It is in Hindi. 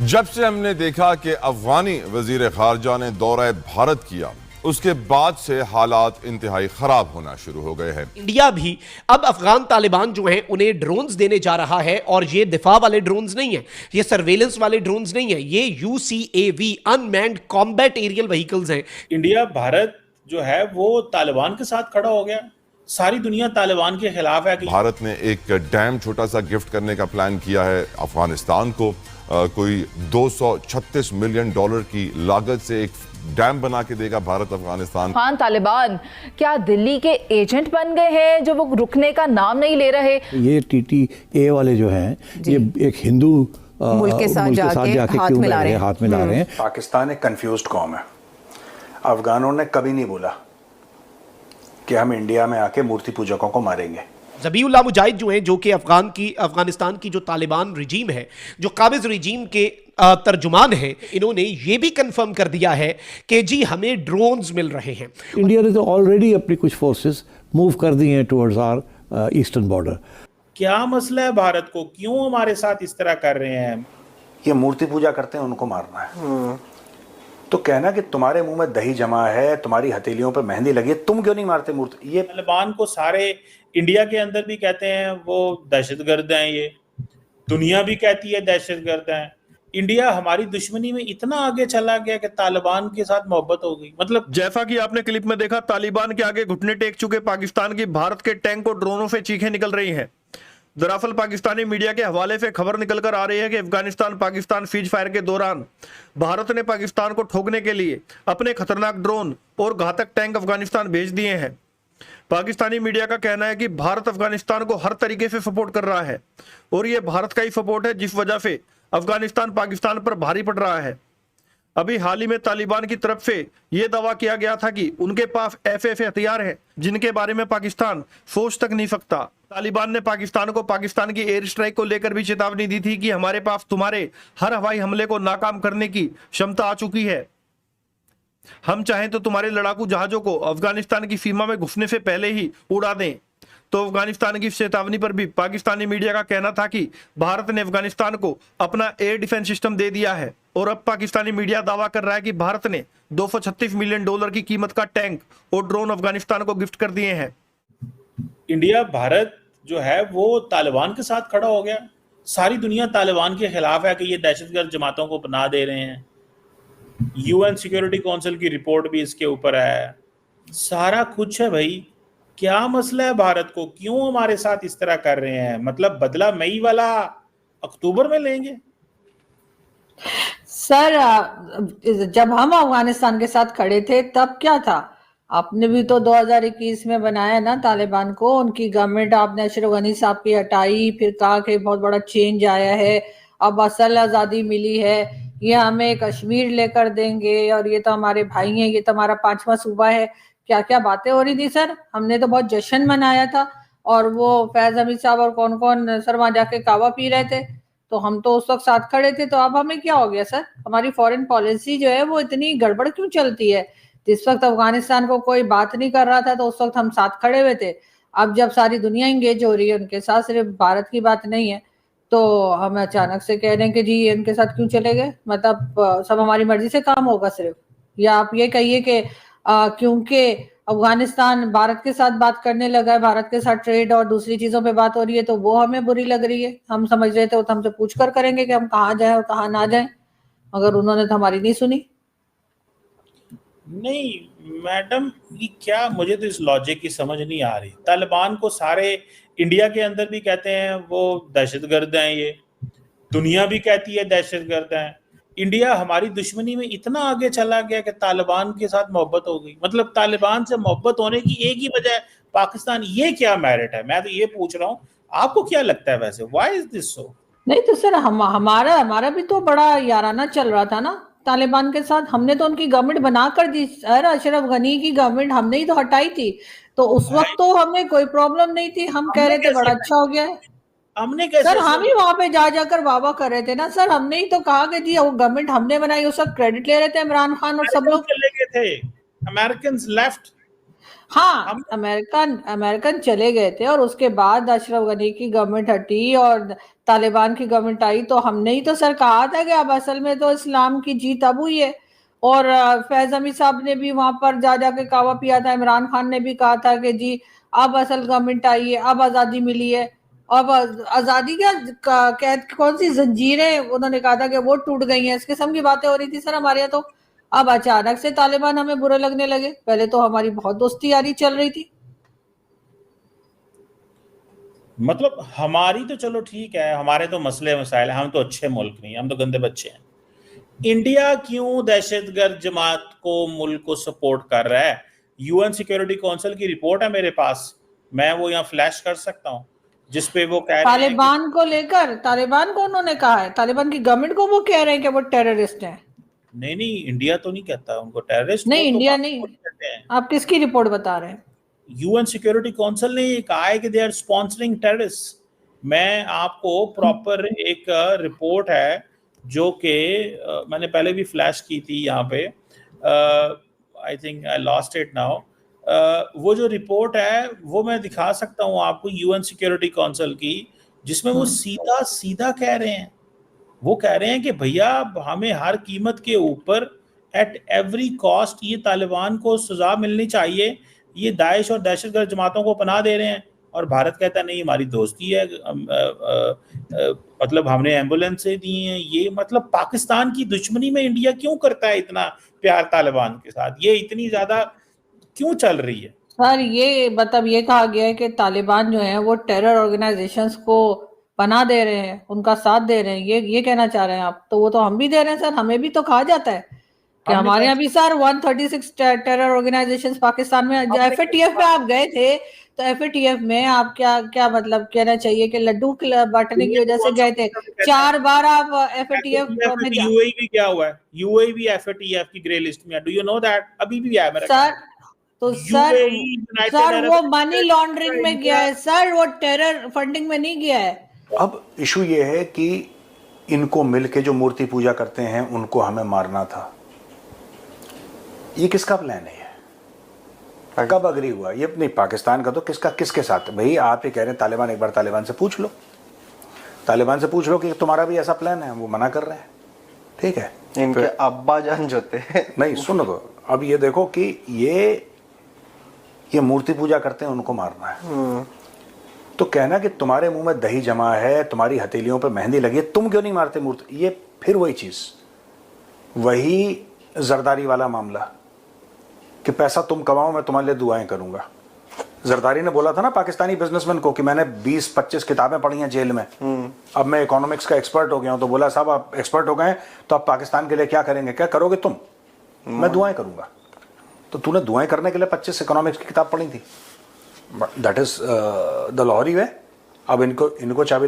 जब से हमने देखा कि अफगानी वजीर खारजा ने दौरा भारत किया, उसके बाद से हालात इंतहाई खराब होना शुरू हो गए हैं। इंडिया भी अब अफगान तालिबान जो हैं उन्हें ड्रोन्स देने जा रहा है, और ये दिफा वाले ड्रोन्स नहीं है, ये सर्वेलेंस वाले ड्रोन्स नहीं है, ये UCAV unmanned combat aerial vehicles हैं। इंडिया भारत जो है वो तालिबान के साथ खड़ा हो गया। सारी दुनिया तालिबान के खिलाफ है। भारत ने एक डैम छोटा सा गिफ्ट करने का प्लान किया है अफगानिस्तान को। कोई 236 मिलियन डॉलर की लागत से एक डैम बना के देगा भारत अफगानिस्तान। अफगान तालिबान क्या दिल्ली के एजेंट बन गए हैं जो वो रुकने का नाम नहीं ले रहे? ये TTA वाले जो हैं ये एक हिंदू मुल्क के साथ जाके हाथ मिला रहे हैं। पाकिस्तान एक कंफ्यूज्ड कौम है। अफगानों ने कभी नहीं बोला कि हम इंडिया में आके मूर्ति पूजकों को मारेंगे। ज़बीउल्लाह मुजाहिद जो हैं, जो कि अफगानिस्तान की जो तालिबान रिजीम है, जो काबिज रिजीम के तर्जुमान हैं, इन्होंने ये भी कंफर्म कर दिया है कि जी हमें ड्रोन्स मिल रहे हैं। इंडिया ने तो ऑलरेडी अपनी कुछ फोर्सेस मूव कर दी हैं टुवर्ड्स आवर ईस्टर्न बॉर्डर। क्या मसला है भारत को, क्यों हमारे साथ इस तरह कर रहे हैं? ये मूर्ति पूजा करते हैं, उनको मारना है। तो कहना कि तुम्हारे मुंह में दही जमा है, तुम्हारी हथेलियों पे मेहंदी लगी है, तुम क्यों नहीं मारते मूर्ति? ये तालिबान को सारे इंडिया के अंदर भी कहते हैं वो दहशतगर्द हैं, ये दुनिया भी कहती है दहशतगर्द हैं। इंडिया हमारी दुश्मनी में इतना आगे चला गया कि तालिबान के साथ मोहब्बत हो गई। मतलब जैसा कि आपने क्लिप में देखा, तालिबान के आगे घुटने टेक चुके पाकिस्तान की भारत के टैंक और ड्रोनों से चीखें निकल रही हैं। दरअसल पाकिस्तानी मीडिया के हवाले से खबर निकलकर आ रही है कि अफगानिस्तान पाकिस्तान सीज फायर के दौरान भारत ने पाकिस्तान को ठोकने के लिए अपने खतरनाक ड्रोन और घातक टैंक अफगानिस्तान भेज दिए हैं। पाकिस्तानी मीडिया का कहना है कि भारत अफगानिस्तान को हर तरीके से सपोर्ट कर रहा है, और यह भारत का ही सपोर्ट है जिस वजह से अफगानिस्तान पाकिस्तान पर भारी पड़ रहा है। अभी हाल ही में तालिबान की तरफ से यह दावा किया गया था कि उनके पास ऐसे हथियार हैं जिनके बारे में पाकिस्तान सोच तक नहीं सकता। तालिबान ने पाकिस्तान को पाकिस्तान की एयर स्ट्राइक को लेकर भी चेतावनी दी थी कि हमारे पास तुम्हारे हर हवाई हमले को नाकाम करने की क्षमता आ चुकी है। हम चाहें तो तुम्हारे लड़ाकू जहाजों को अफगानिस्तान की सीमा में घुसने से पहले ही उड़ा दें। तो अफगानिस्तान की चेतावनी पर भी पाकिस्तानी मीडिया का कहना था कि भारत ने अफगानिस्तान को अपना एयर डिफेंस सिस्टम दे दिया है, और अब पाकिस्तानी मीडिया दावा कर रहा है कि भारत ने 236 मिलियन डॉलर की कीमत का टैंक और ड्रोन अफगानिस्तान को गिफ्ट कर दिए हैं। इंडिया भारत जो है वो तालिबान के साथ खड़ा हो गया। सारी दुनिया तालिबान के खिलाफ है कि ये दहशतगर्द जमातों को पनाह दे रहे हैं। UN सिक्योरिटी काउंसिल की रिपोर्ट भी इसके ऊपर है। सारा कुछ है भाई। क्या मसला है भारत को, क्यों हमारे साथ इस तरह कर रहे हैं? मतलब बदला मई वाला अक्टूबर में लेंगे? सर जब हम अफगानिस्तान के साथ खड़े थे तब क्या था? आपने भी तो 2021 में बनाया ना तालिबान को। उनकी गवर्नमेंट आपने अशरफ गनी साहब की हटाई, फिर कहा कि बहुत बड़ा चेंज आया है, अब असल आज़ादी मिली है, ये हमें कश्मीर लेकर देंगे, और ये तो हमारे भाई हैं, ये तो हमारा 5वां सूबा है। क्या क्या बातें हो रही थी सर। हमने तो बहुत जश्न मनाया था, और वो फैज हमीद साहब और कौन कौन सर वहां जाके कावा पी रहे थे, तो हम तो उस वक्त साथ खड़े थे। तो अब हमें क्या हो गया सर? हमारी फॉरेन पॉलिसी जो है वो इतनी गड़बड़ क्यों चलती है? जिस वक्त अफगानिस्तान को कोई बात नहीं कर रहा था तो उस वक्त हम साथ खड़े हुए थे। अब जब सारी दुनिया इंगेज हो रही है उनके साथ, सिर्फ भारत की बात नहीं है, तो हम अचानक से कह रहे हैं कि जी इनके साथ क्यों चले गए? मतलब सब हमारी मर्जी से काम होगा सिर्फ? या आप ये कहिए कि क्योंकि अफगानिस्तान भारत के साथ बात करने लगा है, भारत के साथ ट्रेड और दूसरी चीजों पे बात हो रही है, तो वो हमें बुरी लग रही है? हम समझ रहे थे वो तो हमसे पूछ कर करेंगे कि हम कहाँ जाएं और कहाँ ना जाएं, मगर उन्होंने तो हमारी नहीं सुनी। नहीं मैडम, ये क्या, मुझे तो इस लॉजिक की समझ नहीं आ रही। तालिबान को सारे इंडिया के अंदर भी कहते हैं वो दहशतगर्द हैं, ये दुनिया भी कहती है दहशतगर्द हैं। इंडिया हमारी दुश्मनी में इतना आगे चला गया कि तालिबान के साथ मोहब्बत हो गई। मतलब तालिबान से मोहब्बत होने की एक ही वजह है पाकिस्तान। ये क्या मेरिट है? मैं तो ये पूछ रहा हूँ, आपको क्या लगता है वैसे? Why is this so? नहीं तो सर हमारा भी तो बड़ा याराना चल रहा था ना तालिबान के साथ। हमने तो उनकी गवर्नमेंट बना कर दी सर। अशरफ गनी की गवर्नमेंट हमने ही तो हटाई थी, तो उस वक्त तो हमें कोई प्रॉब्लम नहीं थी। हम कह रहे थे बड़ा अच्छा हो गया है। हमने कैसे सर हम ही वहां पे जाकर वाह कर रहे थे ना सर। हमने ही तो कहा कि जी वो गवर्नमेंट हमने बनाई, उस वक्त क्रेडिट ले रहे थे इमरान खान और सब लोग। चले गए थे, अमेरिकन लेफ्ट। हाँ, अमेरिकन चले गए थे, और उसके बाद अशरफ गनी की गवर्नमेंट हटी और तालिबान की गवर्नमेंट आई तो हमने ही तो सर कहा था कि अब असल में तो इस्लाम की जीत अब हुई है। और फैज अमीर साहब ने भी वहां पर जा जाके कावा पिया था, इमरान खान ने भी कहा था कि जी अब असल गवर्नमेंट आई है, अब आज़ादी मिली है। अब आज़ादी क्या कैद कौन सी जंजीरें उन्होंने कहा था कि वो टूट गई हैं, इस किस्म की बातें हो रही थी सर हमारे यहाँ। तो अब अचानक से तालिबान हमें बुरे लगने लगे, पहले तो हमारी बहुत दोस्ती यारी चल रही थी। मतलब हमारी तो चलो ठीक है, हमारे तो मसले मसाइल हैं, हम तो अच्छे मुल्क नहीं, हम तो गंदे बच्चे हैं। इंडिया क्यों दहशतगर्द जमात को, मुल्क को सपोर्ट कर रहा है? यूएन सिक्योरिटी काउंसिल की रिपोर्ट है मेरे पास, मैं वो यहाँ फ्लैश कर सकता हूँ, जिसपे वो कह रहे हैं तालिबान को लेकर, तालिबान को उन्होंने कहा है, तालिबान की गवर्नमेंट को वो कह रहे हैं कि वो टेररिस्ट हैं। नहीं, इंडिया तो नहीं कहता उनको टेररिस्ट, नहीं, इंडिया तो नहीं, कहते हैं। आप किसकी रिपोर्ट बता रहे हैं? यूएन सिक्योरिटी काउंसिल ने ये कहा है कि दे आर स्पॉन्सरिंग टेररिस्ट। मैं आपको प्रॉपर एक रिपोर्ट है जो कि मैंने पहले भी फ्लैश की थी यहाँ पे, I think I lost it now. वो जो रिपोर्ट है वो मैं दिखा सकता हूँ आपको, यूएन सिक्योरिटी काउंसिल की, जिसमें वो सीधा सीधा कह रहे हैं, वो कह रहे हैं कि भैया हमें हर कीमत के ऊपर एट एवरी कॉस्ट ये तालिबान को सजा मिलनी चाहिए, ये दाइश और दहशतगर्द जमातों को पनाह दे रहे हैं। और भारत कहता है नहीं, हमारी दोस्ती है, मतलब हमने एम्बुलेंस से दी हैं ये। मतलब पाकिस्तान की दुश्मनी में इंडिया क्यों करता है इतना प्यार तालिबान के साथ? ये इतनी ज्यादा क्यों चल रही है सर? ये मतलब ये कहा गया है कि तालिबान जो है वो टेरर ऑर्गेनाइजेशंस को पनाह दे रहे हैं, उनका साथ दे रहे हैं, ये कहना चाह रहे हैं आप? तो वो तो हम भी दे रहे हैं सर, हमें भी तो कहा जाता है कि हमारे यहाँ भी सर 136 टेरर ऑर्गेनाइजेशंस पाकिस्तान में। एफएटीएफ में आप गए थे तो एफएटीएफ में आप क्या मतलब कहना चाहिए कि लड्डू बांटने की वजह से गए थे? 4 बार आप एफएटीएफ में यूएई भी क्या हुआ है? यूएई भी एफएटीएफ की ग्रे लिस्ट में है, डू यू नो दैट? अभी भी है मेरा सर। तो सर वो मनी लॉन्ड्रिंग में गया है सर, वो टेरर फंडिंग में नहीं गया है। अब इशू ये है कि इनको मिलके जो मूर्ति पूजा करते हैं उनको हमें मारना था। ये किसका प्लान है? कब अग्री हुआ ये? नहीं पाकिस्तान का तो किसका, किसके साथ? भाई आप ये कह रहे हैं तालिबान, एक बार तालिबान से पूछ लो, तालिबान से पूछ लो कि तुम्हारा भी ऐसा प्लान है। वो मना कर रहे हैं, ठीक है। इनके अब्बा जान जो थे नहीं सुनो तो, अब ये देखो कि ये मूर्ति पूजा करते हैं, उनको मारना है। तो कहना कि तुम्हारे मुंह में दही जमा है, तुम्हारी हथेलियों पे मेहंदी लगी है, तुम क्यों नहीं मारते मूर्ति? ये फिर वही चीज, वही जरदारी वाला मामला कि पैसा तुम कमाओ, मैं तुम्हारे लिए दुआएं करूंगा। जरदारी ने बोला था ना पाकिस्तानी बिजनेसमैन को कि मैंने 20-25 किताबें पढ़ी हैं जेल में, अब मैं इकोनॉमिक्स का एक्सपर्ट हो गया हूं। तो बोला साहब आप एक्सपर्ट हो गए तो आप पाकिस्तान के लिए क्या करेंगे? क्या करोगे तुम? मैं दुआएं करूंगा। तो तूने दुआएं करने के लिए 25 इकोनॉमिक्स की किताब पढ़ी थी। दैट इज द लाहौरी वे। अब इनको चाबी